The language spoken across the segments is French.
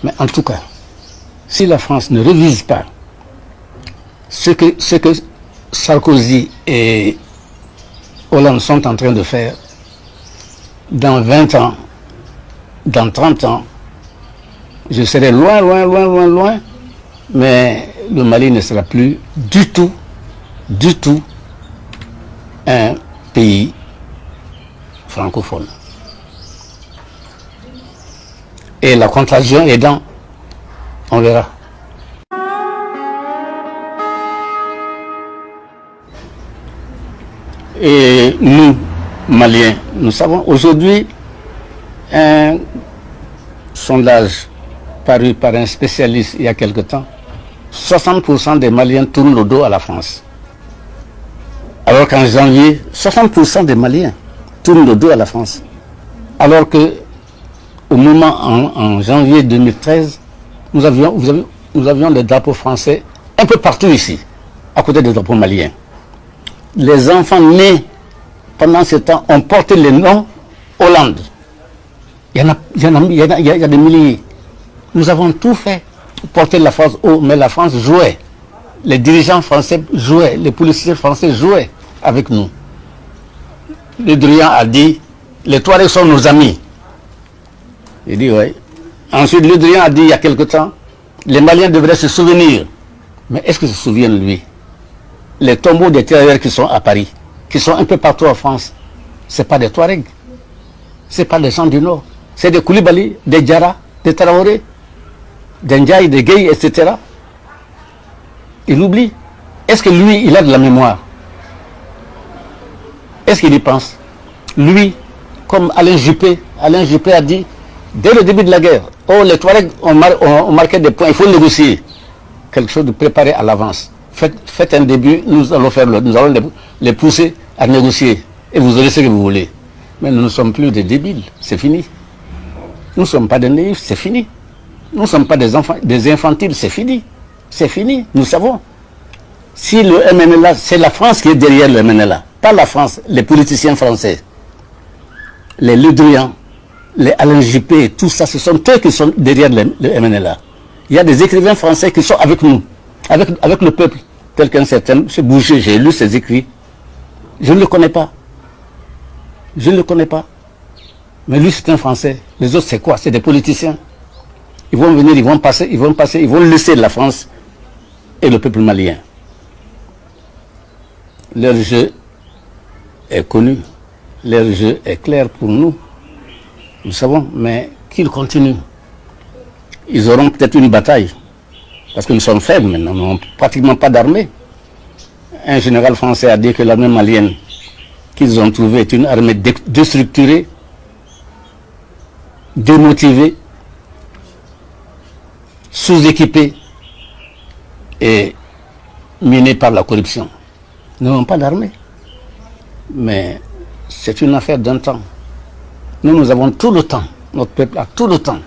Mais en tout cas, si la France ne révise pas ce que Sarkozy et Hollande sont en train de faire, dans 20 ans, dans 30 ans, je serai loin, loin, loin, loin, loin, mais le Mali ne sera plus du tout un pays francophone. Et la contagion aidant, on verra. Et nous, Maliens, nous savons aujourd'hui un sondage paru par un spécialiste il y a quelque temps, 60% des Maliens tournent le dos à la France. Alors qu'en janvier, 60% des Maliens tournent le dos à la France. Alors que au moment en janvier 2013, nous avions les drapeaux français un peu partout ici, à côté des drapeaux maliens. Les enfants nés pendant ce temps ont porté les noms Hollande. Il y a des milliers. Nous avons tout fait pour porter la France haut, mais la France jouait. Les dirigeants français jouaient, les policiers français jouaient avec nous. Le Drian a dit, les Touaregs sont nos amis. Il dit oui. Ensuite, Le Drian a dit il y a quelque temps, les Maliens devraient se souvenir. Mais est-ce qu'ils se souviennent lui? Les tombeaux des tirailleurs qui sont à Paris, qui sont un peu partout en France, ce n'est pas des Touaregs, ce n'est pas des gens du Nord, c'est des Koulibaly, des Diarra, des Traoré, des Ndiaye, des Gueye, etc. Il oublie. Est-ce que lui, il a de la mémoire? Est-ce qu'il y pense? Lui, comme Alain Juppé a dit, dès le début de la guerre, oh, les Touaregs ont marqué des points, il faut négocier. Quelque chose de préparé à l'avance. Faites un début, nous allons les pousser à négocier. Et vous aurez ce que vous voulez. Mais nous ne sommes plus des débiles, c'est fini. Nous ne sommes pas des naïfs, c'est fini. Nous ne sommes pas des infantiles, c'est fini. C'est fini, nous savons. Si le MNLA, c'est la France qui est derrière le MNLA, pas la France, les politiciens français, les Le Drian, les Alain Juppé, tout ça, ce sont eux qui sont derrière le MNLA. Il y a des écrivains français qui sont avec nous, avec le peuple, tel qu'un certain M. Boucher, j'ai lu ses écrits. Je ne le connais pas. Je ne le connais pas. Mais lui, c'est un Français. Les autres, c'est quoi? C'est des politiciens. Ils vont venir, ils vont passer, ils vont laisser la France et le peuple malien. Leur jeu est connu. Leur jeu est clair pour nous. Nous savons, mais qu'ils continuent. Ils auront peut-être une bataille. Parce que nous sommes faibles maintenant, nous n'avons pratiquement pas d'armée. Un général français a dit que l'armée malienne qu'ils ont trouvée est une armée déstructurée, démotivée, sous-équipée et minée par la corruption. Nous n'avons pas d'armée. Mais c'est une affaire d'un temps. Nous avons tout le temps, notre peuple a tout le temps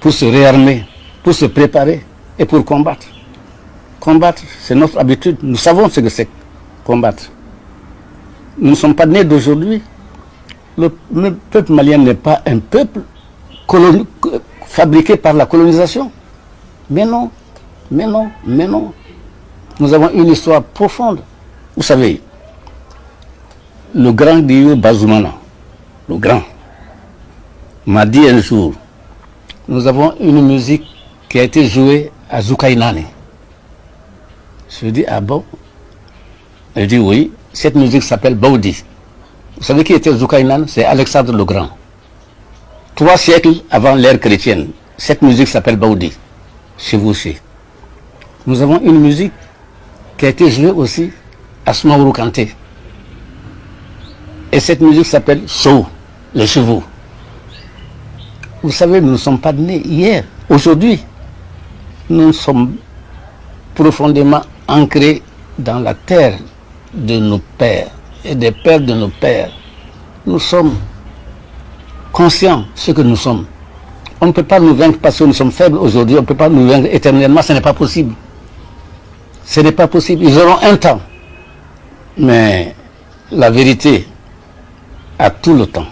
pour se réarmer, pour se préparer et pour combattre. Combattre, c'est notre habitude. Nous savons ce que c'est combattre. Nous ne sommes pas nés d'aujourd'hui. Le peuple malien n'est pas un peuple fabriqué par la colonisation. Mais non, mais non, mais non. Nous avons une histoire profonde. Vous savez, le grand Guillaume Bazoumana, le grand, m'a dit un jour, nous avons une musique qui a été jouée à Zoukaïnane. Je lui dis, ah bon? Elle dit, oui, cette musique s'appelle Baoudi. Vous savez qui était Zoukaïnane? C'est Alexandre le Grand. 3 siècles avant l'ère chrétienne, cette musique s'appelle Baoudi, chez vous aussi. Nous avons une musique qui a été jouée aussi à Soumaoro Kanté. Et cette musique s'appelle Chou, les chevaux. Vous savez, nous ne sommes pas nés hier. Aujourd'hui, nous sommes profondément ancrés dans la terre de nos pères et des pères de nos pères. Nous sommes conscients de ce que nous sommes. On ne peut pas nous vaincre parce que nous sommes faibles aujourd'hui, on ne peut pas nous vaincre éternellement, ce n'est pas possible. Ce n'est pas possible, ils auront un temps. Mais la vérité a tout le temps.